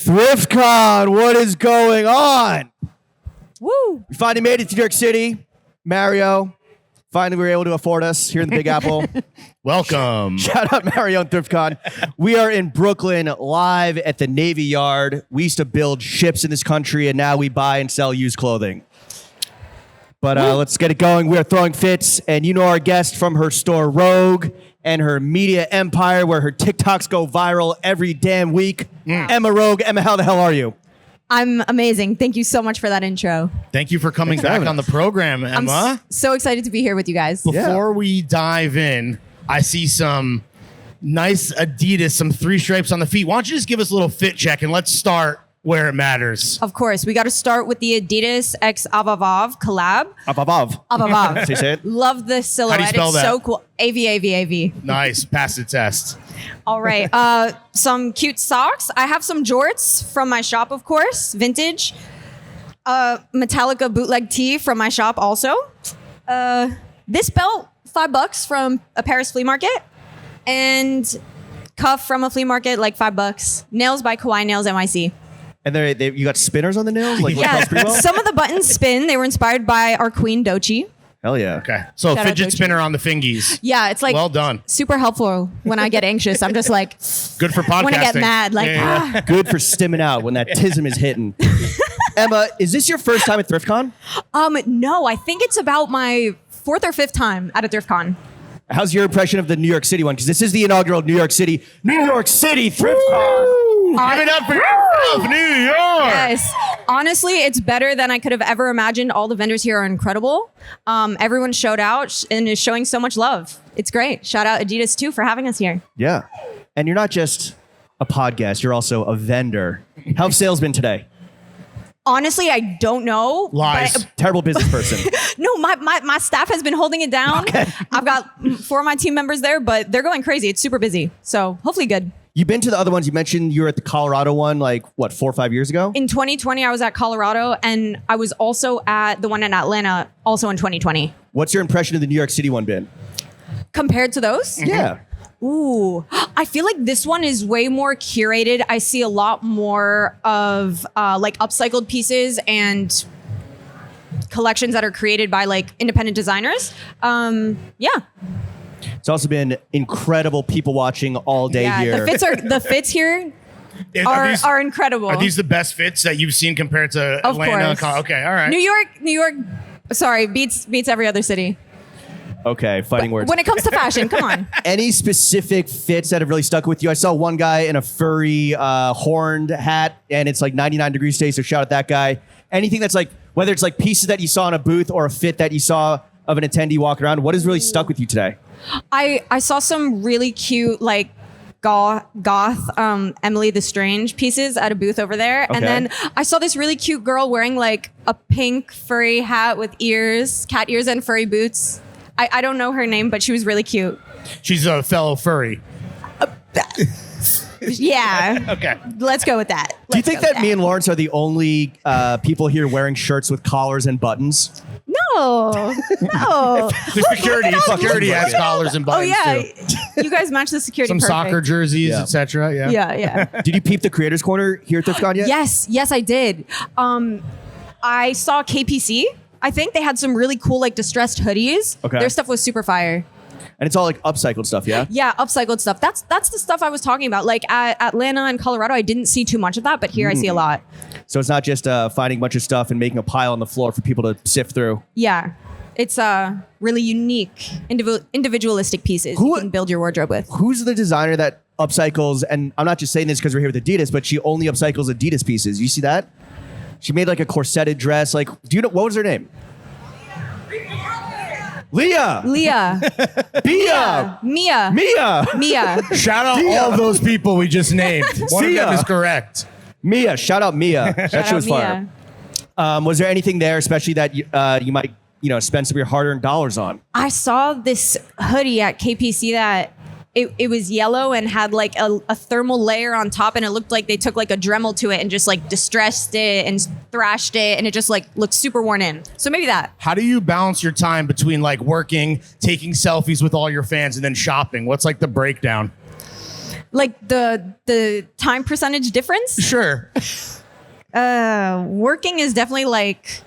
ThriftCon, what is going on? Woo! We finally made it to New York City. Mario, finally we were able to afford us here in the Big Apple. Welcome. Shout out Mario and ThriftCon. We are in Brooklyn, live at the Navy Yard. We used to build ships in this country, and now we buy and sell used clothing. But let's get it going. We are throwing fits, and you know our guest from her store Rogue and her media empire where her TikToks go viral every damn week. Emma Rogue. Emma, how the hell are you? I'm amazing. Thank you so much for that intro. Thank you for coming back on the program, Emma. So excited to be here with you guys. Before we dive in, I see some nice Adidas, some 3 stripes on the feet. Why don't you just give us a little fit check and let's start where it matters. Of course, we got to start with the Adidas X Avavav collab. Avavav. Say it. Love the silhouette. How do you spell it's that? so cool. AV. Nice. Pass the test. All right. Some cute socks. I have some jorts from my shop, of course, vintage. Metallica bootleg tee from my shop also. This belt, $5 from a Paris flea market. And cuff from a flea market, like $5. Nails by Kawaii Nails NYC. And you got spinners on the nails? Like Yeah, pretty well? some of the buttons spin. They were inspired by our queen, Dochi. Hell yeah. Okay. So Shout out fidget Dochi. spinner on the fingies. Yeah, it's like Well done. super helpful when I get anxious. I'm just like, Good for podcasting. when I get mad, like, Yeah. Good for stimming out when that tism is hitting. Emma, is this your first time at ThriftCon? No, I think it's about my 4th or 5th time at a ThriftCon. How's your impression of the New York City one? Because this is the inaugural New York City ThriftCon. Give it up for yourself, New York. Yes. Honestly, it's better than I could have ever imagined. All the vendors here are incredible. Everyone showed out and is showing so much love. It's great. Shout out Adidas too for having us here. Yeah. And you're not just a podcast, you're also a vendor. How have sales been today? Honestly, I don't know. Lies. But, Terrible business person. no, my staff has been holding it down. Okay. I've got 4 of my team members there, but they're going crazy. It's super busy. So hopefully good. You've been to the other ones. You mentioned you were at the Colorado one, 4 or 5 years ago? In 2020, I was at Colorado, and I was also at the one in Atlanta, also in 2020. What's your impression of the New York City one been? Compared to those? Yeah. Ooh, I feel like this one is way more curated. I see a lot more of upcycled pieces and collections that are created by independent designers. Yeah. It's also been incredible people watching all day here. The fits here are incredible. Are these the best fits that you've seen compared to Of Atlanta? course. Okay, all right. New York, sorry, beats every other city. Okay, fighting words. When it comes to fashion, come on. Any specific fits that have really stuck with you? I saw one guy in a furry horned hat, and it's 99 degrees today, so shout out that guy. Anything that's whether it's pieces that you saw in a booth or a fit that you saw of an attendee walking around, what has really stuck with you today? I saw some really cute goth Emily the Strange pieces at a booth over there. Okay. And then I saw this really cute girl wearing a pink furry hat with ears, cat ears and furry boots. I don't know her name, but she was really cute. She's a fellow furry. Yeah. Okay. Let's go with that. Do you think that me and Lawrence are the only people here wearing shirts with collars and buttons? No. The security has collars and Oh buttons yeah. too. You guys match the security Some perfect. soccer jerseys, Yeah. etc. Yeah. Yeah. Did you peep the Creators Corner here at ThriftCon yet? Yes, I did. I saw KPC. I think they had some really cool distressed hoodies. Okay. Their stuff was super fire. And it's all upcycled stuff, yeah? Yeah, upcycled stuff. That's the stuff I was talking about. At Atlanta and Colorado, I didn't see too much of that, but here I see a lot. So it's not just finding a bunch of stuff and making a pile on the floor for people to sift through. Yeah. It's really unique, individualistic pieces you can build your wardrobe with. Who's the designer that upcycles, and I'm not just saying this because we're here with Adidas, but she only upcycles Adidas pieces. You see that? She made a corseted dress. Do you know, what was her name? Leah. Bia. Mia. Shout out all of those people we just named. One of them is correct. Mia. Shout out Mia. That shit was fire. Was there anything there, especially that you might spend some of your hard-earned dollars on? I saw this hoodie at KPC that it was yellow and had a thermal layer on top, and it looked like they took a Dremel to it and just distressed it and thrashed it, and it just looked super worn in. So maybe that. How do you balance your time between working, taking selfies with all your fans, and then shopping? What's the breakdown? Like the time percentage difference? Sure. Working is definitely like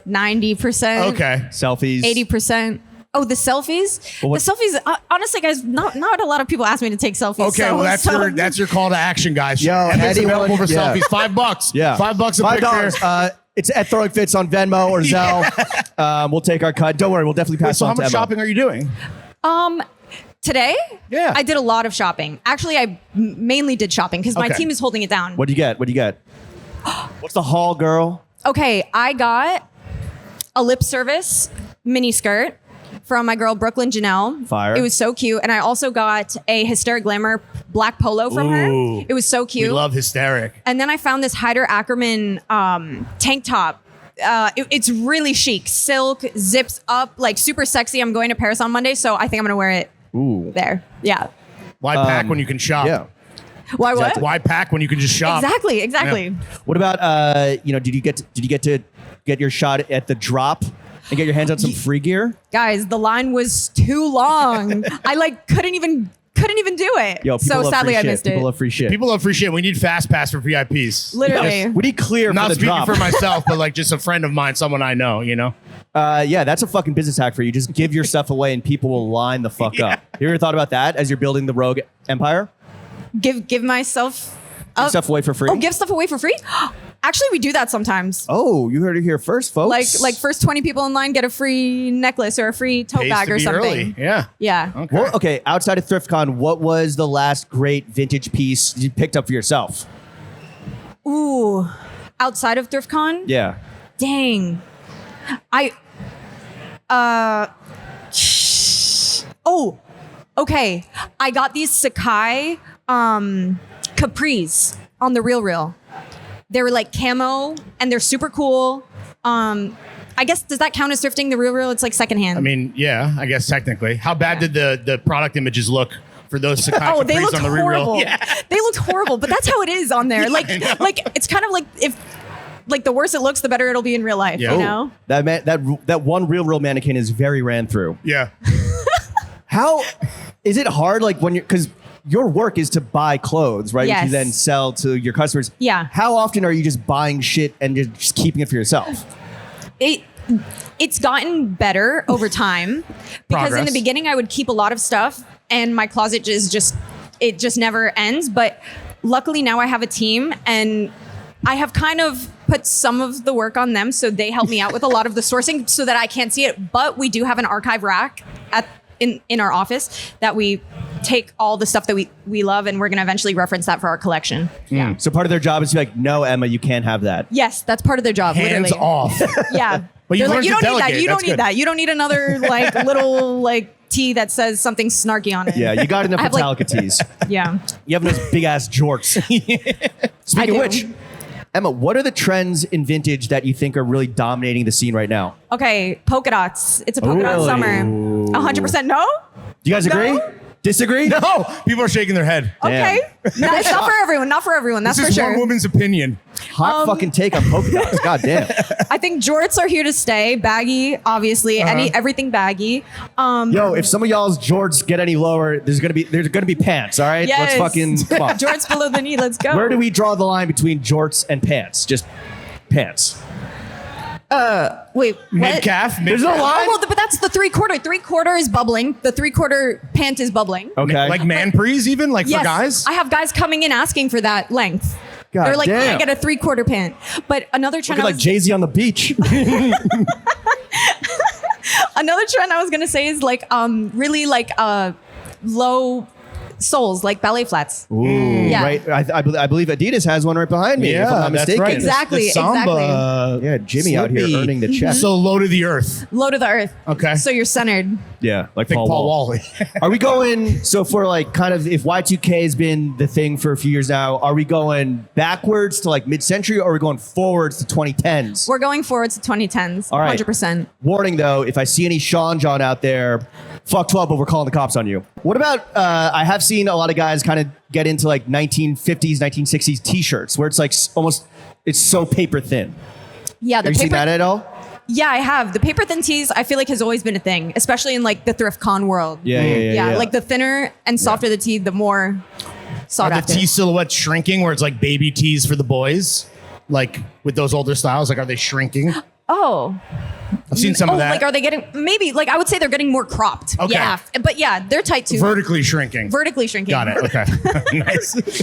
90%. Okay. Selfies. 80%. Oh, the selfies? Well, the selfies, honestly, guys, not a lot of people ask me to take selfies. Okay, so, well that's your call to action, guys. Yo, It's anyone- available for yeah. selfies. $5. Yeah. $5 a $5. picture. It's at Throwing Fits on Venmo or Zelle. We'll take our cut. Don't worry, we'll definitely pass So on how to much Emma. shopping are you doing? Today, Yeah. I did a lot of shopping. Actually, I mainly did shopping because my Okay. team is holding it down. What'd you get? What'd you get? What's the haul, girl? Okay, I got a lip service mini skirt from my girl Brooklyn Janelle. Fire. It was so cute. And I also got a Hysteric Glamour black polo from Ooh. her. It was so We cute. love hysteric. And then I found this Hyder Ackerman tank top. It's really chic. Silk, zips up, like super sexy. I'm going to Paris on Monday, so I think I'm going to wear it Ooh. there. Yeah. Why pack when you can shop? Yeah. Why what? Why pack when you can just shop? Exactly. Yeah. What about did you get to get your shot at the drop and get your hands on some free gear? Guys, the line was too long. I like couldn't even do it. Yo, people so love sadly free I shit. missed People it. love free shit. People love free shit. We need fast pass for VIPs. Literally. we need clear Not for the speaking drop. for myself, but like just a friend of mine, someone I know, you know? Yeah, that's a fucking business hack for you. Just give your stuff away and people will line the fuck up. You ever thought about that as you're building the rogue empire? Give myself Give stuff away for free? Oh, give stuff away for free? Actually, we do that sometimes. Oh, you heard it here first, folks. Like first 20 people in line get a free necklace or a free tote Pays bag to or be something. early. Yeah. Yeah. Okay. Well, okay, outside of ThriftCon, what was the last great vintage piece you picked up for yourself? Ooh. Outside of ThriftCon? Yeah. Dang. Oh, okay. I got these Sakai capris on the Real. They were like camo and they're super cool. I guess, does that count as thrifting the Real? It's like secondhand. I mean, yeah, I guess technically. How bad did the product images look for those Sakai oh, they Capris looked on the horrible. Real? Yeah. They looked horrible, but that's how it is on there. I know. Like it's kind of like if like the worse it looks, the better it'll be in real life. Yeah. You know? That one real mannequin is very ran through. Yeah. How is it hard? Like when you're because your work is to buy clothes, right? Which Yes. you then sell to your customers. Yeah. How often are you just buying shit and just keeping it for yourself? It's gotten better over time because in Progress. the beginning I would keep a lot of stuff and my closet just never ends. But luckily now I have a team and I have kind of put some of the work on them, so they help me out with a lot of the sourcing so that I can't see it. But we do have an archive rack in our office that we take all the stuff that we love, and we're going to eventually reference that for our collection. Yeah. So part of their job is to be like, no, Emma, you can't have that. Yes, that's part of their job. Hands literally. off. Yeah. But you They're learned you to don't need that. delegate. You don't That's need good. that. You don't need another like little like tee that says something snarky on it. Yeah, you got enough I have, like- Metallica tees. Yeah. You have those big ass jorts. I Speaking do. of which, Emma, what are the trends in vintage that you think are really dominating the scene right now? Okay, polka dots. It's a polka dot Really? summer. 100% no? Do you guys agree? No. Disagree? No, people are shaking their head. Okay. No, it's not for everyone. Not for everyone. That's This for is sure. one woman's opinion. Hot fucking take on polka dots. God damn. I think jorts are here to stay. Baggy, obviously. Everything baggy. Yo, if some of y'all's jorts get any lower, there's gonna be pants. All right, Yes. let's fucking come on. Jorts below the knee. Let's go. Where do we draw the line between jorts and pants? Just pants. Wait, Mid what? calf. There's no line. Oh, well, but that's the 3/4. 3/4 is bubbling. The 3/4 pant is bubbling. Okay. Like man prees, even like Yes, for guys. I have guys coming in asking for that length. God They're like, damn. I get a 3/4 pant. But another trend, Looking like Jay-Z on the beach. another trend I was gonna say is like really like low soles, like ballet flats. Ooh, Yeah. right. I believe Adidas has one right behind me. if I'm not that's mistaken. right. Exactly, The Samba, Yeah, Jimmy out here slippy. earning the check. So low to the earth. Low to the earth. Okay. So you're centered. Yeah, like Think Paul Paul Wall. Wally. Are we going? So for like kind of if Y2K has been the thing for a few years now, are we going backwards to like mid-century, or are we going forwards to 2010s? We're going forward to 2010s. All right. 100%. Warning though, if I see any Sean John out there, fuck 12, but we're calling the cops on you. What about? I have seen a lot of guys kind of get into like 1950s, 1960s T-shirts where it's like almost it's so paper thin. Yeah, the Have you seen paper. that at all? Yeah, I have. The paper thin tees, I feel like has always been a thing, especially in like the ThriftCon world. Yeah. Like the thinner and softer the tee, the more sought Are the after. T silhouettes shrinking where it's like baby tees for the boys? Like with those older styles, like are they shrinking? Oh. I've seen some of that. Like, are they getting, maybe, like, I would say they're getting more cropped. Okay. Yeah. But yeah, they're tight too. Vertically shrinking. Vertically shrinking. Got it. Okay. Nice.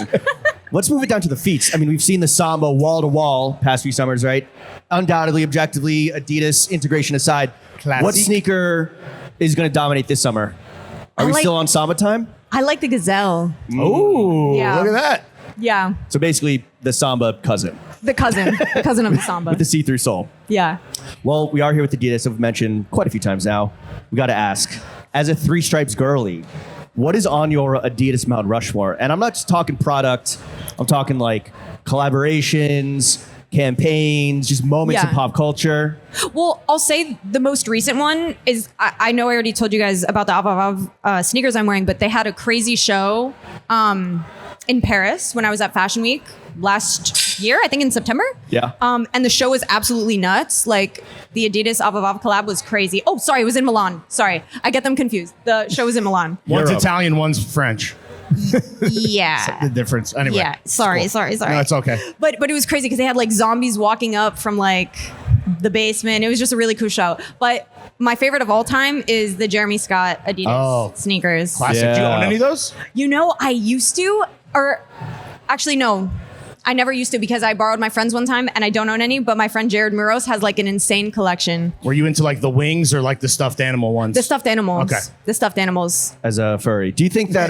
Let's move it down to the feet. I mean, we've seen the Samba wall to wall past few summers, right? Undoubtedly, objectively, Adidas integration aside, Classic. what sneaker is going to dominate this summer? Are I we like- still on Samba time? I like the Gazelle. Ooh, Yeah. look at that. Yeah. So basically, the Samba cousin The cousin of the Samba. with the see-through sole. Yeah. Well, we are here with Adidas. I've mentioned quite a few times now. We got to ask, as a Three Stripes girly, what is on your Adidas Mount Rushmore? And I'm not just talking product. I'm talking like collaborations, campaigns, just moments Yeah. in pop culture. Well, I'll say the most recent one is, I know I already told you guys about the Avav sneakers I'm wearing, but they had a crazy show in Paris when I was at Fashion Week last year, I think in September. Yeah. And the show was absolutely nuts. Like the Adidas Avav collab was crazy. Oh, sorry, it was in Milan. Sorry, I get them confused. The show was in Milan. One's Europe. Italian, one's French. Yeah. The difference. Anyway. Yeah. Sorry. No, it's okay. But it was crazy because they had like zombies walking up from like the basement. It was just a really cool show. But my favorite of all time is the Jeremy Scott Adidas sneakers. Classic. Do you Yeah. own any of those? You know, I used to, or actually no, I never used to because I borrowed my friend's one time and I don't own any, but my friend Jared Muros has like an insane collection. Were you into like the wings or like the stuffed animal ones? The stuffed animals. Okay. The stuffed animals. As a furry, do you think that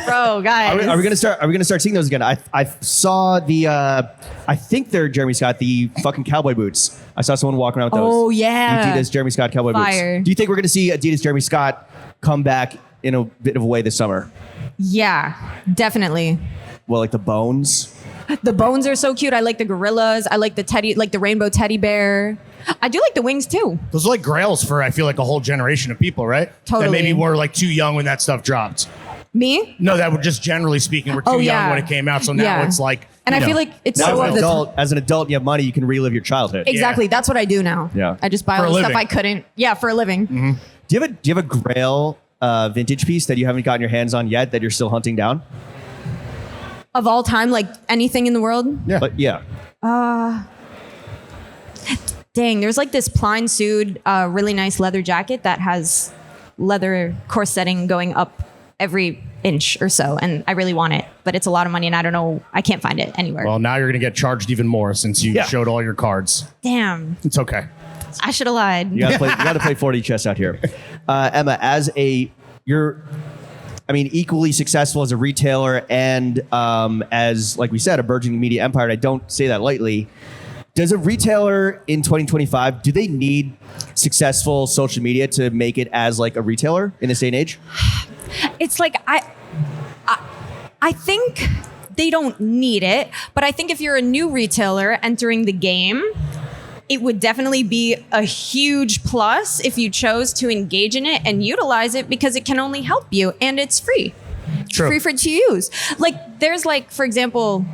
Bro, guys. are we gonna start? Are we gonna start seeing those again? I saw the I think they're Jeremy Scott, the fucking cowboy boots. I saw someone walking around with those. Oh, yeah. The Adidas Jeremy Scott cowboy Fire. boots. Do you think we're gonna see Adidas Jeremy Scott come back in a bit of a way this summer? Yeah, definitely. Well, like the bones. The bones are so cute. I like the gorillas. I like the teddy, like the rainbow teddy bear. I do like the wings too. Those are like grails for, I feel like, a whole generation of people, right? Totally. That maybe were like too young when that stuff dropped. Me? No, that were just generally speaking, were too Oh, young yeah. when it came out. So now Yeah. it's like, And you I feel know, like it's Now, so as of an the adult, as an adult, you have money, you can relive your childhood. Exactly. That's what I do now. Yeah. I just buy For all a the stuff living. I couldn't. Yeah, for a living. Do you have a Grail vintage piece that you haven't gotten your hands on yet that you're still hunting down? Of all time, like anything in the world. Yeah. But yeah. Dang, there's like this Pline Sued, really nice leather jacket that has leather corsetting going up every inch or so, and I really want it, but it's a lot of money, and I don't know, I can't find it anywhere. Well, now you're going to get charged even more since you Yeah. showed all your cards. Damn, It's okay. I should have lied. You gotta play 40 chess out here. Emma, you're equally successful as a retailer and as, like we said, a burgeoning media empire, and I don't say that lightly. Does a retailer in 2025, do they need successful social media to make it as like a retailer in this day and age? It's like I think they don't need it, but I think if you're a new retailer entering the game, it would definitely be a huge plus if you chose to engage in it and utilize it because it can only help you and it's free. True. Free for to use. Like there's like, for example,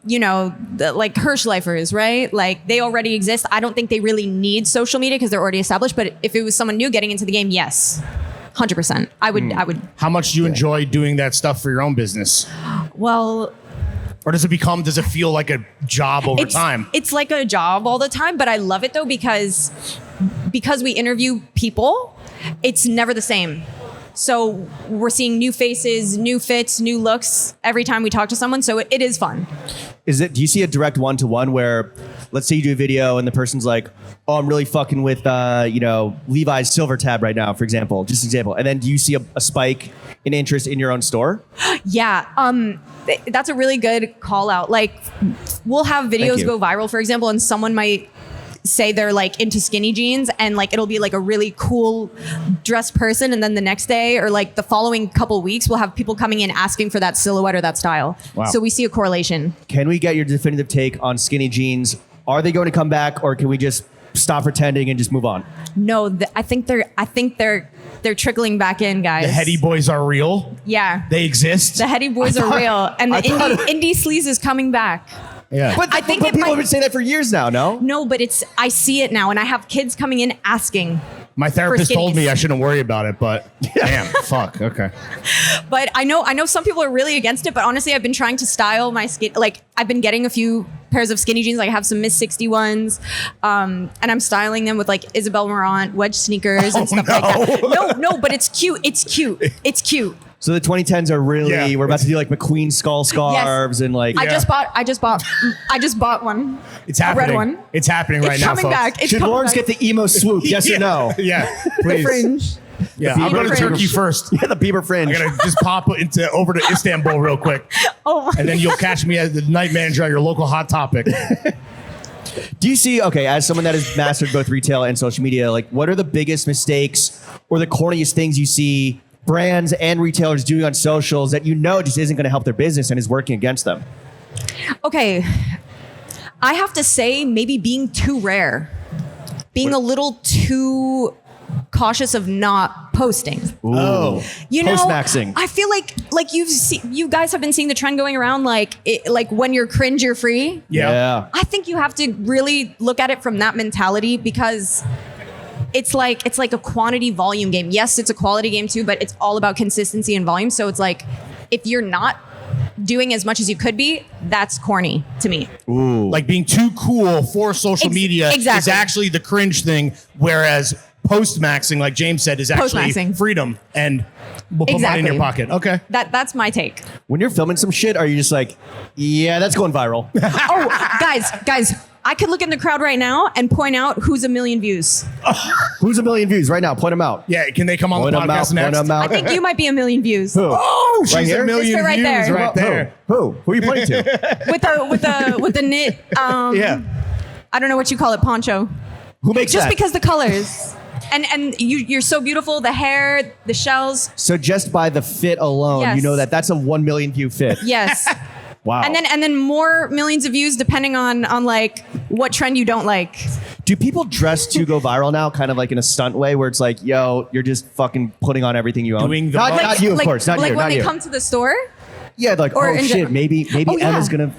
you know, like Hirschleifers, right? Like they already exist. I don't think they really need social media because they're already established. But if it was someone new getting into the game, yes, 100%. I would. How much do you enjoy doing that stuff for your own business? Well, Or does it feel like a job over time? It's like a job all the time, but I love it though because we interview people, it's never the same. So we're seeing new faces, new fits, new looks every time we talk to someone. So it is fun. Do you see a direct one-to-one where, let's say you do a video and the person's like, oh, I'm really fucking with, Levi's Silver Tab right now, for example, just example. And then do you see a spike in interest in your own store? Yeah. That's a really good call out. Like we'll have videos you. go viral, for example, and someone might say they're like into skinny jeans and like it'll be like a really cool dressed person, and then the next day or like the following couple weeks we'll have people coming in asking for that silhouette or that style. Wow. So we see a correlation. Can we get your definitive take on skinny jeans? Are they going to come back, or can we just stop pretending and just move on? No, I think they're trickling back in, guys. The heady boys are real. Yeah. They exist. The heady boys are real, and the indie sleaze is coming back. Yeah. But I think but it people might- have been saying that for years now, no? No, but I see it now, and I have kids coming in asking. My therapist told me skinnies. I shouldn't worry about it, but damn, fuck. Okay. But I know some people are really against it, but honestly, I've been trying to style my skin. Like, I've been getting a few pairs of skinny jeans. Like, I have some Miss 60 ones, and I'm styling them with like Isabel Marant wedge sneakers and stuff like that. No, but it's cute. It's cute. It's cute. So the 2010s are really, Yeah. we're about to do like McQueen skull scarves and like. I just bought one. It's happening. A red one. It's happening right It's now, coming folks. back. It's Should coming Lawrence back. get the emo swoop? Yes or no? Yeah, The please. fringe. Yeah, The I'll go to fringe. Turkey first. Yeah, the Bieber fringe. I gotta just pop over to Istanbul real quick, Oh, and then you'll catch me as the night manager at your local Hot Topic. Do you see, okay, as someone that has mastered both retail and social media, like what are the biggest mistakes or the corniest things you see brands and retailers doing on socials that you know just isn't going to help their business and is working against them? okay. I have to say, maybe being too rare, being a little too cautious of not posting. Oh, You know, Post-maxing. I feel like you guys have been seeing the trend going around, like when you're cringe, you're free. yeah. I think you have to really look at it from that mentality, because it's like a quantity volume game. Yes, it's a quality game too, but it's all about consistency and volume. So it's like, if you're not doing as much as you could be, that's corny to me. Ooh. Like being too cool for social media is exactly. actually the cringe thing, whereas post-maxing, like James said, is actually Post-maxing. freedom, and we'll put money in your Exactly. pocket. Okay. That's my take. When you're filming some shit, are you just like, yeah, that's going viral? Oh, guys, I could look in the crowd right now and point out who's a million views. Who's a million views right now? Point them out. Yeah, can they come on Point the them out. podcast Point next? them out. I think you might be a million views. Who? Oh, she's Right here? a million This guy right views there. right there. Who? Who are you pointing to? with the knit. Yeah. I don't know what you call it, poncho. Who makes Just that? because the colors. And you're so beautiful. The hair, the shells. So just by the fit alone, Yes. you know that's a 1 million view fit. Yes. Wow. And then more millions of views depending on like what trend you don't like. Do people dress to go viral now, kind of like in a stunt way, where it's like, yo, you're just fucking putting on everything you own? Doing the not, most. not you, of course, not like you, when not they you. come to the store. Yeah, like, or oh in shit, general. maybe Oh, yeah. Emma's gonna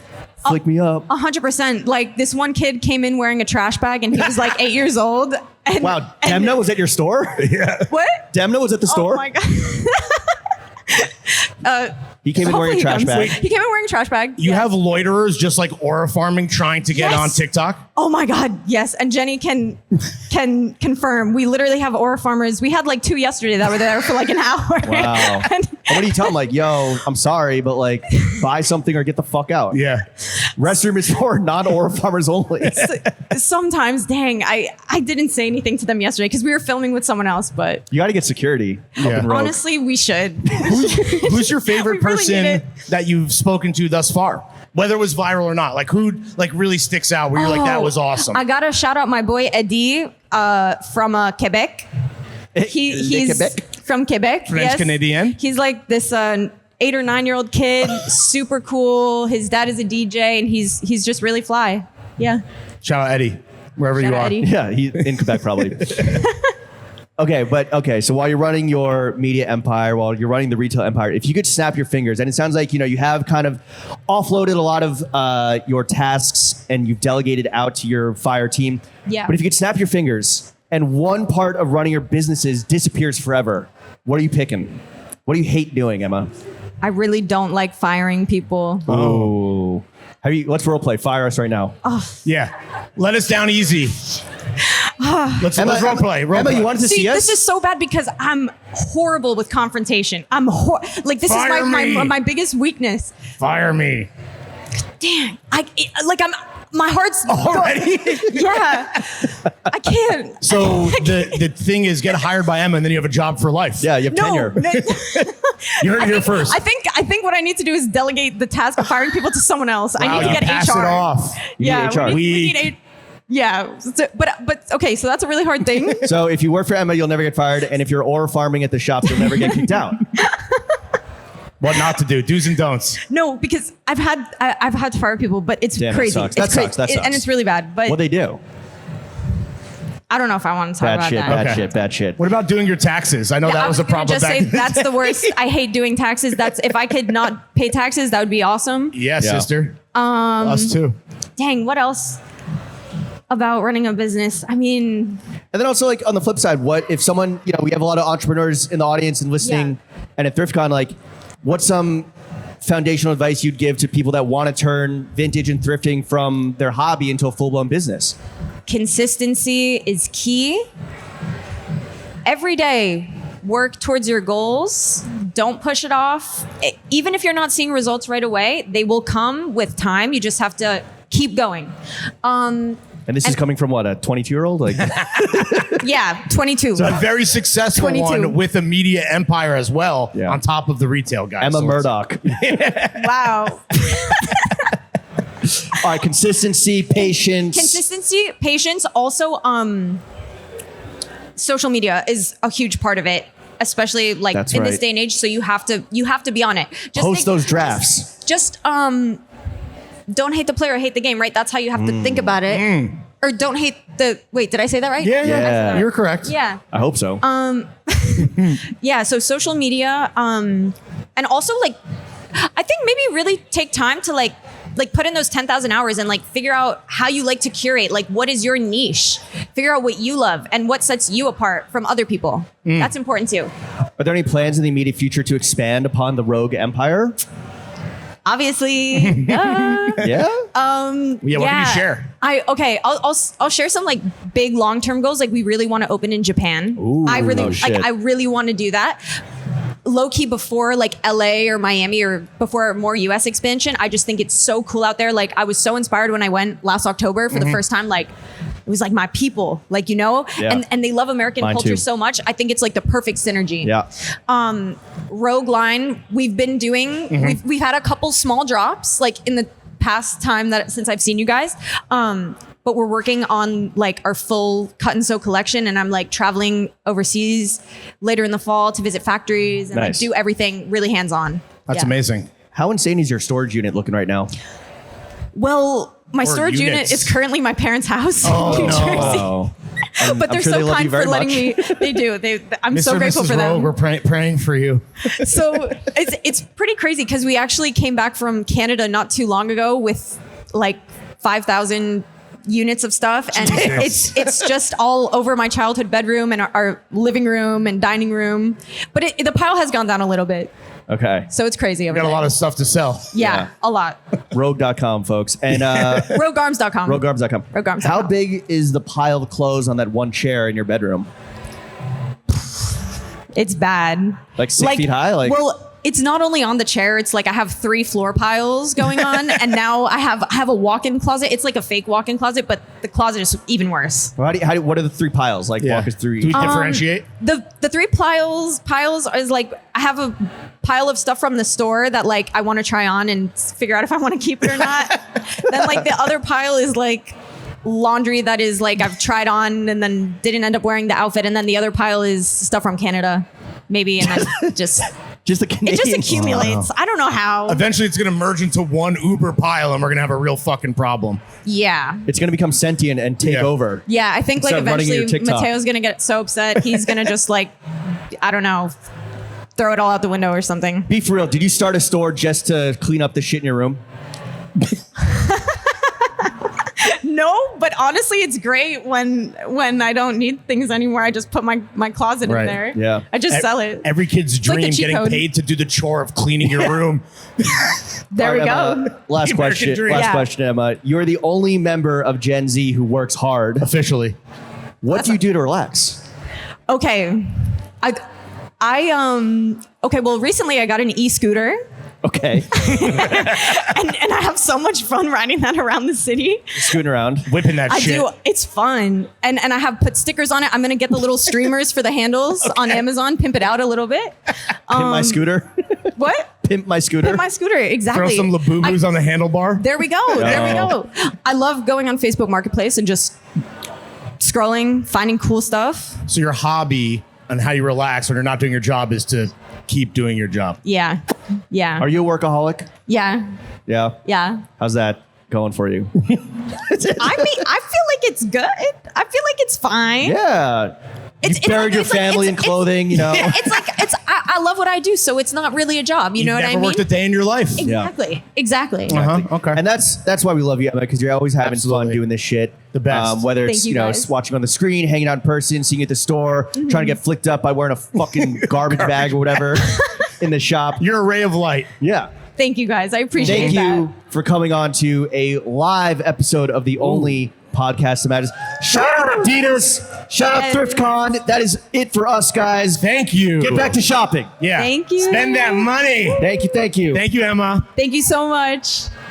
flick me up. 100%. Like, this one kid came in wearing a trash bag and he was like 8 years old. And, Wow, and- Demna was at your store? Yeah. What? Demna was at the store? Oh my god. He came in wearing a Hopefully trash he bag. comes. He came in wearing a trash bag. You Yes. have loiterers just like aura farming trying to get Yes. on TikTok? Oh my god, yes. And Jenny can confirm. We literally have aura farmers. We had like 2 yesterday that were there for like an hour. Wow. And And what do you tell them? Like, yo, I'm sorry, but like, buy something or get the fuck out. Yeah. Restroom is for non-aura farmers only. sometimes, dang, I didn't say anything to them yesterday because we were filming with someone else, but You got to get security. Yeah. Up and rogue. honestly, we should. Who's your favorite We really need person it. that you've spoken to thus far? Whether it was viral or not. Like who like really sticks out where you're like, that was awesome? I gotta shout out my boy Eddie from Quebec. He's Quebec? from Quebec. French yes. Canadian? He's like this 8 or 9 year old kid, super cool. His dad is a DJ, and he's just really fly. Yeah. Shout out Eddie, wherever Shout you out are. Eddie. Yeah, he's in Quebec probably. Okay, so while you're running your media empire, while you're running the retail empire, if you could snap your fingers, and it sounds like, you know, you have kind of offloaded a lot of your tasks and you've delegated out to your fire team. Yeah. But if you could snap your fingers and one part of running your businesses disappears forever, what are you picking? What do you hate doing, Emma? I really don't like firing people. Oh. Let's role play. Fire us right now. Yeah. Let us down easy. let's role play. Emma, you wanted to see us? This is so bad because I'm horrible with confrontation. Like, this Fire is me. my biggest weakness. Fire me. Dang, my heart's Already? Yeah, I can't. So the thing is get hired by Emma and then you have a job for life. Yeah, you have tenure. You heard it here first. I think what I need to do is delegate the task of firing people to someone else. I Wow, need to you get pass HR. it off. You Yeah, need HR. we need yeah. But okay, so that's a really hard thing. So if you work for Emma, you'll never get fired. And if you're ore farming at the shop, you'll never get kicked out. What not to do, do's and don'ts. No, because I've had to fire people, but it's Damn, that crazy. sucks. It's That sucks. That crazy. sucks. And it's really bad. But What they do? I don't know if I want to talk Bad about shit, that. bad Okay. shit, bad shit. What about doing your taxes? I know Yeah, that I was a gonna problem just back say then. that's the worst. I hate doing taxes. That's if I could not pay taxes, that would be awesome. Yeah, Yeah. sister. Us too. Dang, what else about running a business? I mean, And then also, like, on the flip side, what if someone, we have a lot of entrepreneurs in the audience and listening, and at ThriftCon, like, what's some foundational advice you'd give to people that want to turn vintage and thrifting from their hobby into a full-blown business? Consistency is key. Every day, work towards your goals. Don't push it off. Even if you're not seeing results right away, they will come with time. You just have to keep going. And this is coming from what, a 22-year-old? Like, Yeah, 22. So a very successful 22. one with a media empire as well, Yeah. on top of the retail guys. Emma So Murdoch. Wow. All right, consistency, patience. Consistency, patience. Also, social media is a huge part of it, especially like That's in this right. day and age. So you have to be on it. Just Post those drafts. Just don't hate the player, hate the game. Right? That's how you have to think about it. Or don't hate the. Wait, did I say that right? Yeah. You're correct. Yeah. I hope so. Yeah. So social media, and also like, I think maybe really take time to like put in those 10,000 hours and like figure out how you like to curate. Like, what is your niche? Figure out what you love and what sets you apart from other people. That's important too. Are there any plans in the immediate future to expand upon the Rogue Empire? Obviously. Yeah. Yeah, what can you share? I'll share some like big long-term goals. Like we really want to open in Japan. Ooh, I really oh, shit. I really want to do that. Low key before like LA or Miami or before more US expansion. I just think it's so cool out there. Like I was so inspired when I went last October for the first time. Like it was like my people, like, Yeah. and they love American Mine culture too. so much. I think it's like the perfect synergy. Yeah. Rogue line, we've been doing, we've had a couple small drops like in the past time since I've seen you guys. But we're working on like our full cut and sew collection, and I'm like traveling overseas later in the fall to visit factories and like Nice. do everything really hands-on. That's Yeah. amazing. How insane is your storage unit looking right now? Well, my Or storage units. unit is currently my parents' house Oh, in New no. Jersey. Oh. But they're sure they so love kind you very for letting much. me. They do. I'm Mr. so and grateful Mrs. for them. Rogue, we're praying for you. So it's pretty crazy because we actually came back from Canada not too long ago with like 5,000 units of stuff, and it's just all over my childhood bedroom and our living room and dining room. But the pile has gone down a little bit, Okay. so it's crazy over Got a there. lot of stuff to sell. Yeah, a lot. Rogue.com, folks. And Roguearms.com. roguearms.com. Roguearms.com. How big is the pile of clothes on that one chair in your bedroom? It's bad. Like 6 feet high? Like, well, it's not only on the chair. It's like I have 3 floor piles going on, and now I have a walk-in closet. It's like a fake walk-in closet, but the closet is even worse. what are the 3 piles? Like, walk us through Do we each. differentiate? The 3 piles is like I have a pile of stuff from the store that like I want to try on and figure out if I want to keep it or not. Then like the other pile is like laundry that is like I've tried on and then didn't end up wearing the outfit, and then the other pile is stuff from Canada, maybe, and then just Just the it Canadian. just accumulates. I don't know how. Eventually, it's going to merge into one Uber pile, and we're going to have a real fucking problem. Yeah. It's going to become sentient and take Yeah. over. Yeah, I think like Start running your eventually TikTok. Mateo's gonna get so upset he's gonna just like, I don't know, throw it all out the window or something. Be for real. Did you start a store just to clean up the shit in your room? No, but honestly, it's great when I don't need things anymore. I just put my closet Right. in there. Yeah. I just sell it. Every kid's like the dream cheat getting code. paid to do the chore of cleaning your room. There we All right, go. Emma, last The American question. dream. Last Yeah. question, Emma. You're the only member of Gen Z who works hard. Officially. What do you do to relax? Okay, okay. Well, recently I got an e-scooter. Okay. And I have so much fun riding that around the city. Scooting around. Whipping that I shit. do. It's fun. And I have put stickers on it. I'm going to get the little streamers for the handles on Amazon, pimp it out a little bit. Pimp my scooter. What? Pimp my scooter. Pimp my scooter. Exactly. Throw some Labubus on the handlebar. There we go. There we go. I love going on Facebook Marketplace and just scrolling, finding cool stuff. So your hobby and how you relax when you're not doing your job is to keep doing your job. Yeah. Yeah. Are you a workaholic? Yeah. Yeah. Yeah. How's that going for you? I mean, I feel like it's good. I feel like it's fine. Yeah. It's you buried your it's like- family in it's- clothing, you know. It's like I love what I do, so it's not really a job. You know what I Never mean? worked a day in your life. Exactly. Okay. And that's why we love you, Emma, because you're always having fun Absolutely. doing this shit. The best. Whether Thank it's you, guys. watching on the screen, hanging out in person, seeing you at the store, trying to get flicked up by wearing a fucking garbage bag or whatever in the shop. You're a ray of light. Yeah. Thank you guys. I appreciate Thank that. you for coming on to a live episode of the only podcast that matters. Shout out Adidas. Shout out ThriftCon. That is it for us, guys. Thank you. Get back to shopping. Yeah. Thank you. Spend that money. Thank you. Thank you. Thank you, Emma. Thank you so much.